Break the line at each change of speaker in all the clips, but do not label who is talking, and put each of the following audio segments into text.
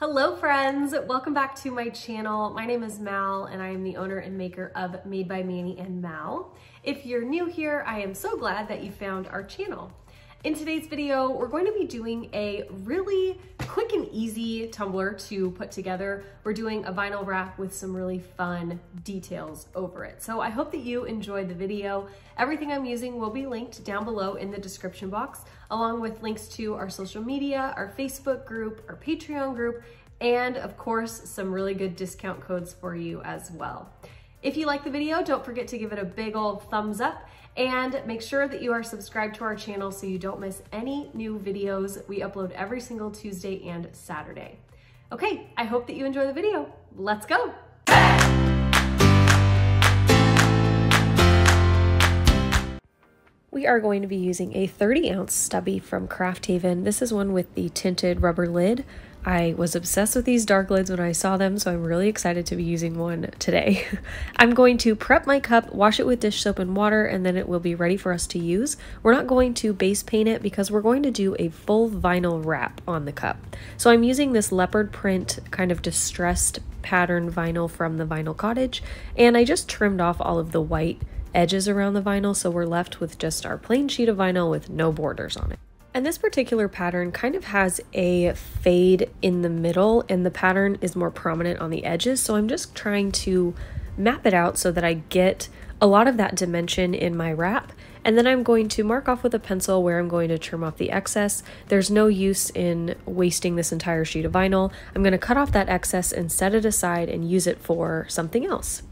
Hello friends, welcome back to my channel. My name is Mal and I am the owner and maker of Made by Manny and Mal. If you're new here, I am so glad that you found our channel. In today's video, we're going to be doing a really quick and easy tumbler to put together. We're doing a vinyl wrap with some really fun details over it. So I hope that you enjoyed the video. Everything I'm using will be linked down below in the description box, along with links to our social media, our Facebook group, our Patreon group, and of course, some really good discount codes for you as well. If you like the video, don't forget to give it a big old thumbs up and make sure that you are subscribed to our channel so you don't miss any new videos. We upload every single Tuesday and Saturday. Okay, I hope that you enjoy the video. Let's go. We are going to be using a 30-ounce stubby from Craft Haven. This is one with the tinted rubber lid. I was obsessed with these dark lids when I saw them, so I'm really excited to be using one today. I'm going to prep my cup, wash it with dish soap and water, and then it will be ready for us to use. We're not going to base paint it because we're going to do a full vinyl wrap on the cup. So I'm using this leopard print kind of distressed pattern vinyl from the Vinyl Cottage, and I just trimmed off all of the white edges around the vinyl, so we're left with just our plain sheet of vinyl with no borders on it. And this particular pattern kind of has a fade in the middle and the pattern is more prominent on the edges. So I'm just trying to map it out so that I get a lot of that dimension in my wrap. And then I'm going to mark off with a pencil where I'm going to trim off the excess. There's no use in wasting this entire sheet of vinyl. I'm going to cut off that excess and set it aside and use it for something else.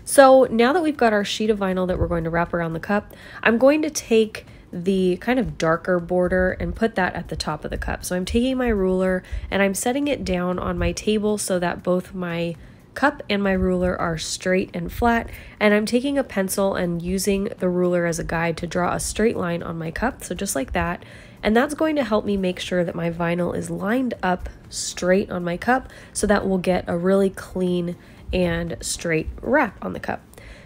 So now that we've got our sheet of vinyl that we're going to wrap around the cup, I'm going to take the kind of darker border and put that at the top of the cup. So I'm taking my ruler and I'm setting it down on my table so that both my cup and my ruler are straight and flat, and I'm taking a pencil and using the ruler as a guide to draw a straight line on my cup, so just like that. And that's going to help me make sure that my vinyl is lined up straight on my cup so that we'll get a really clean and straight wrap on the cup.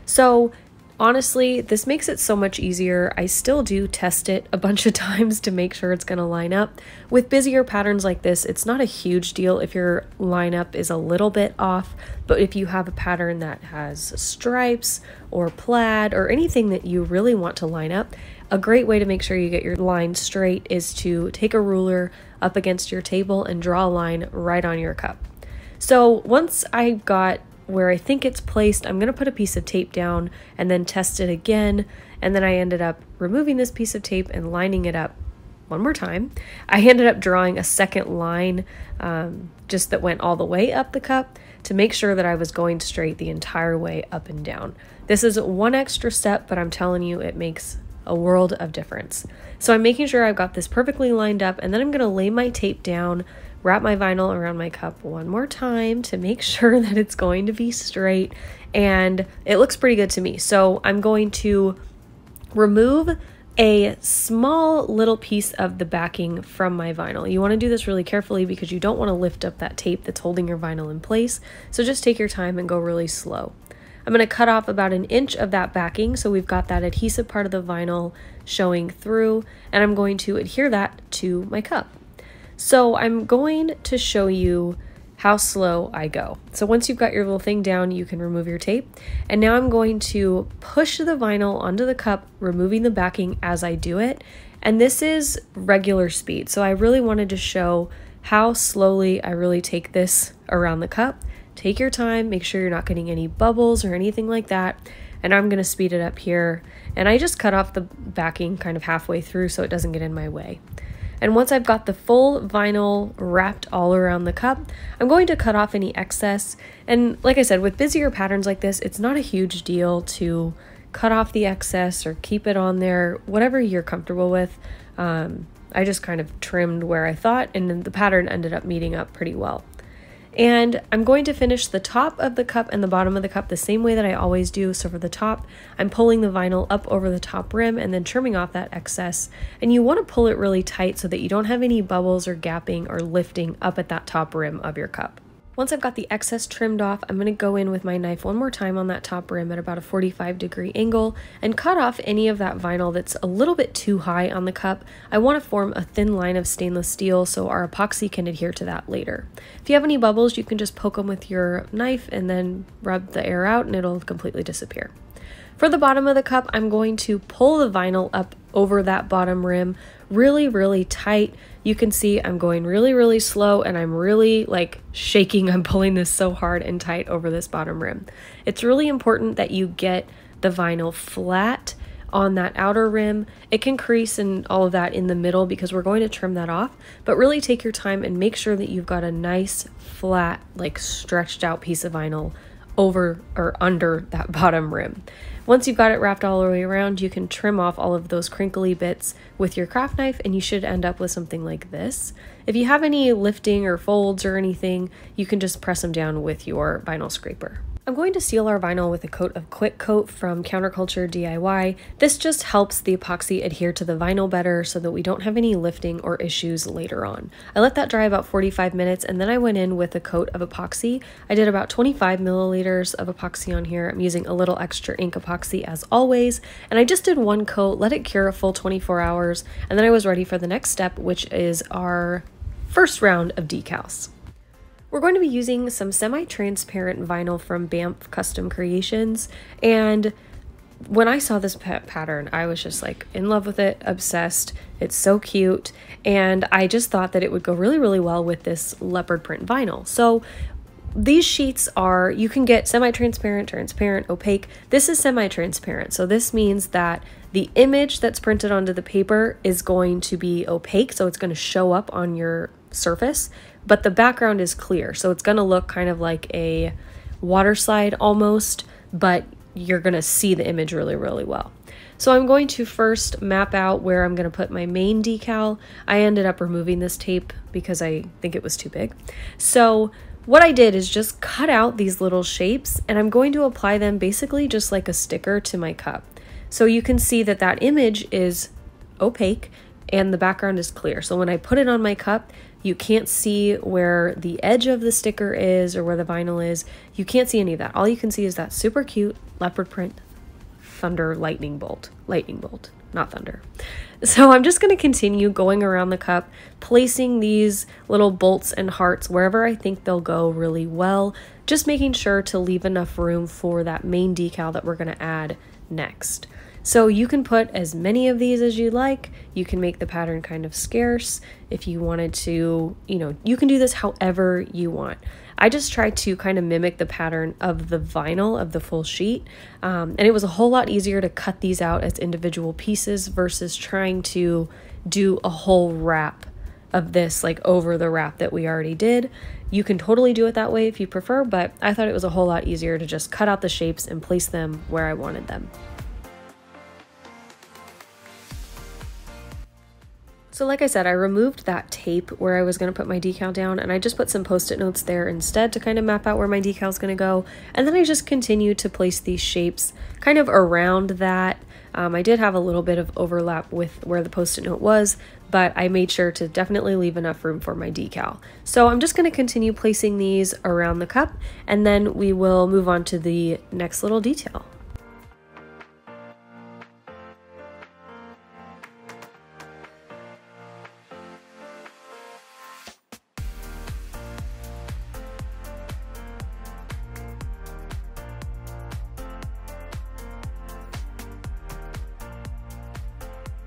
So honestly, this makes it so much easier. I still do test it a bunch of times to make sure it's going to line up. With busier patterns like this, it's not a huge deal if your lineup is a little bit off, but if you have a pattern that has stripes or plaid or anything that you really want to line up, a great way to make sure you get your line straight is to take a ruler up against your table and draw a line right on your cup. So once I got where I think it's placed, I'm going to put a piece of tape down and then test it again. And then I ended up removing this piece of tape and lining it up one more time. I ended up drawing a second line just that went all the way up the cup to make sure that I was going straight the entire way up and down. This is one extra step, but I'm telling you, it makes a world of difference. So I'm making sure I've got this perfectly lined up, and then I'm going to lay my tape down, wrap my vinyl around my cup one more time to make sure that it's going to be straight, and it looks pretty good to me. So I'm going to remove a small little piece of the backing from my vinyl. You want to do this really carefully because you don't want to lift up that tape that's holding your vinyl in place. So just take your time and go really slow. I'm going to cut off about an inch of that backing so we've got that adhesive part of the vinyl showing through, and I'm going to adhere that to my cup. So I'm going to show you how slow I go. So once you've got your little thing down, you can remove your tape. And now I'm going to push the vinyl onto the cup, removing the backing as I do it. And this is regular speed. So I really wanted to show how slowly I really take this around the cup. Take your time, make sure you're not getting any bubbles or anything like that. And I'm going to speed it up here. And I just cut off the backing kind of halfway through so it doesn't get in my way. And once I've got the full vinyl wrapped all around the cup, I'm going to cut off any excess. And like I said, with busier patterns like this, it's not a huge deal to cut off the excess or keep it on there, whatever you're comfortable with. I just kind of trimmed where I thought, and then the pattern ended up meeting up pretty well. And I'm going to finish the top of the cup and the bottom of the cup the same way that I always do. So for the top, I'm pulling the vinyl up over the top rim and then trimming off that excess. And you want to pull it really tight so that you don't have any bubbles or gapping or lifting up at that top rim of your cup. Once I've got the excess trimmed off, I'm going to go in with my knife one more time on that top rim at about a 45-degree angle and cut off any of that vinyl that's a little bit too high on the cup. I want to form a thin line of stainless steel so our epoxy can adhere to that later. If you have any bubbles, you can just poke them with your knife and then rub the air out and it'll completely disappear. For the bottom of the cup, I'm going to pull the vinyl up over that bottom rim really, really tight. You can see I'm going really, really slow and I'm really like shaking. I'm pulling this so hard and tight over this bottom rim. It's really important that you get the vinyl flat on that outer rim. It can crease and all of that in the middle because we're going to trim that off, but really take your time and make sure that you've got a nice, flat, like stretched out piece of vinyl over or under that bottom rim. Once you've got it wrapped all the way around, you can trim off all of those crinkly bits with your craft knife and you should end up with something like this. If you have any lifting or folds or anything, you can just press them down with your vinyl scraper. I'm going to seal our vinyl with a coat of Quick Coat from Counterculture DIY. This just helps the epoxy adhere to the vinyl better so that we don't have any lifting or issues later on. I let that dry about 45 minutes and then I went in with a coat of epoxy. I did about 25 milliliters of epoxy on here. I'm using a little extra ink epoxy as always, and I just did one coat, let it cure a full 24 hours, and then I was ready for the next step, which is our first round of decals. We're going to be using some semi-transparent vinyl from BAMF Custom Creations, and when I saw this pattern, I was just like in love with it, obsessed. It's so cute, and I just thought that it would go really, really well with this leopard print vinyl. So these sheets are, you can get semi-transparent, transparent, opaque. This is semi-transparent, so this means that the image that's printed onto the paper is going to be opaque, so it's going to show up on your surface, but the background is clear, so it's going to look kind of like a water slide almost, but you're going to see the image really, really well. So I'm going to first map out where I'm going to put my main decal. I ended up removing this tape because I think it was too big. So what I did is just cut out these little shapes and I'm going to apply them basically just like a sticker to my cup. So you can see that that image is opaque and the background is clear. So when I put it on my cup, you can't see where the edge of the sticker is or where the vinyl is. You can't see any of that. All you can see is that super cute leopard print thunder lightning bolt, not thunder. So I'm just going to continue going around the cup, placing these little bolts and hearts wherever I think they'll go really well, just making sure to leave enough room for that main decal that we're going to add next. So you can put as many of these as you like. You can make the pattern kind of scarce if you wanted to, you can do this however you want. I just tried to kind of mimic the pattern of the vinyl of the full sheet. And it was a whole lot easier to cut these out as individual pieces versus trying to do a whole wrap of this like over the wrap that we already did. You can totally do it that way if you prefer, but I thought it was a whole lot easier to just cut out the shapes and place them where I wanted them. So like I said, I removed that tape where I was going to put my decal down and I just put some post-it notes there instead to kind of map out where my decal is going to go. And then I just continued to place these shapes kind of around that. I did have a little bit of overlap with where the post-it note was, but I made sure to definitely leave enough room for my decal. So I'm just going to continue placing these around the cup and then we will move on to the next little detail.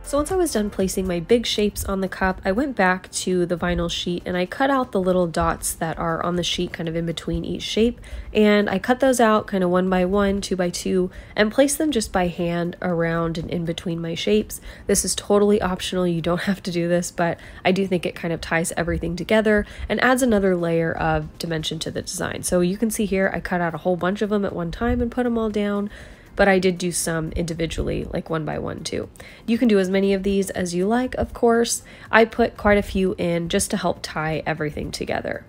So once I was done placing my big shapes on the cup, I went back to the vinyl sheet and I cut out the little dots that are on the sheet kind of in between each shape. And I cut those out kind of 1 by 1, 2 by 2, and placed them just by hand around and in between my shapes. This is totally optional. You don't have to do this, but I do think it kind of ties everything together and adds another layer of dimension to the design. So you can see here, I cut out a whole bunch of them at one time and put them all down. But I did do some individually, like 1 by 1 too. You can do as many of these as you like, of course. I put quite a few in just to help tie everything together.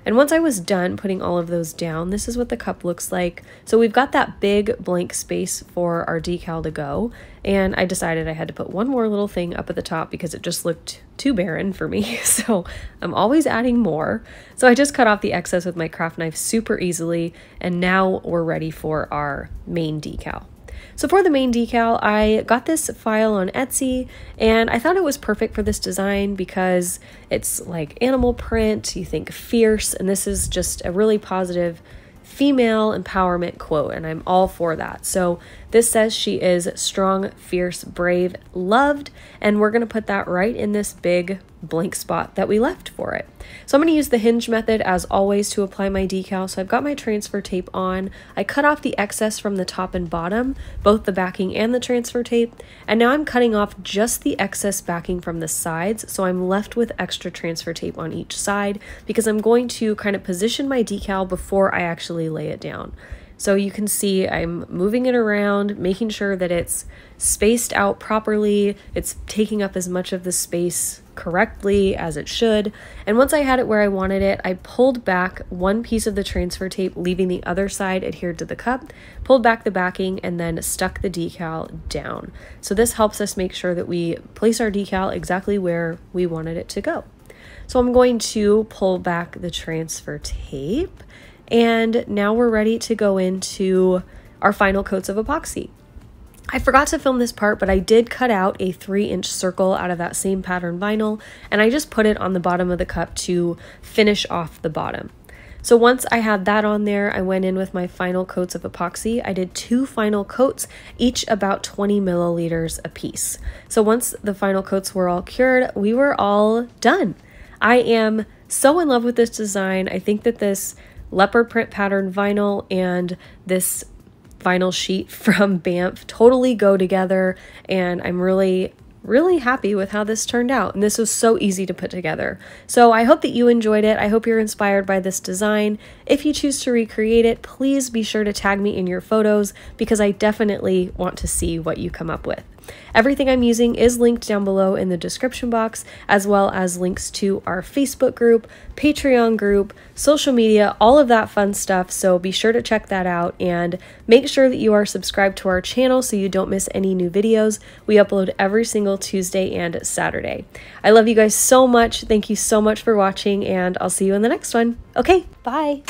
And once I was done putting all of those down, this is what the cup looks like. So we've got that big blank space for our decal to go, and I decided I had to put one more little thing up at the top because it just looked too barren for me. So I'm always adding more. So I just cut off the excess with my craft knife super easily, and now we're ready for our main decal. So for the main decal, I got this file on Etsy, and I thought it was perfect for this design because it's like animal print, you think fierce, and this is just a really positive female empowerment quote, and I'm all for that. So this says she is strong, fierce, brave, loved, and we're going to put that right in this big blank spot that we left for it. So I'm going to use the hinge method as always to apply my decal. So I've got my transfer tape on. I cut off the excess from the top and bottom, both the backing and the transfer tape, and now I'm cutting off just the excess backing from the sides, so I'm left with extra transfer tape on each side because I'm going to kind of position my decal before I actually lay it down. So you can see I'm moving it around, making sure that it's spaced out properly, it's taking up as much of the space correctly as it should. And once I had it where I wanted it, I pulled back one piece of the transfer tape, leaving the other side adhered to the cup, pulled back the backing, and then stuck the decal down. So this helps us make sure that we place our decal exactly where we wanted it to go. So I'm going to pull back the transfer tape, and now we're ready to go into our final coats of epoxy. I forgot to film this part, but I did cut out a 3-inch circle out of that same pattern vinyl, and I just put it on the bottom of the cup to finish off the bottom. So once I had that on there, I went in with my final coats of epoxy. I did 2 final coats, each about 20 milliliters a piece. So once the final coats were all cured, we were all done. I am so in love with this design. I think that this leopard print pattern vinyl and this vinyl sheet from BAMF totally go together, and I'm really happy with how this turned out, and this was so easy to put together. So I hope that you enjoyed it. I hope you're inspired by this design. If you choose to recreate it, please be sure to tag me in your photos because I definitely want to see what you come up with. Everything I'm using is linked down below in the description box, as well as links to our Facebook group, Patreon group, social media, all of that fun stuff. So be sure to check that out and make sure that you are subscribed to our channel so you don't miss any new videos. We upload every single Tuesday and Saturday. I love you guys so much. Thank you so much for watching, and I'll see you in the next one. Okay, bye.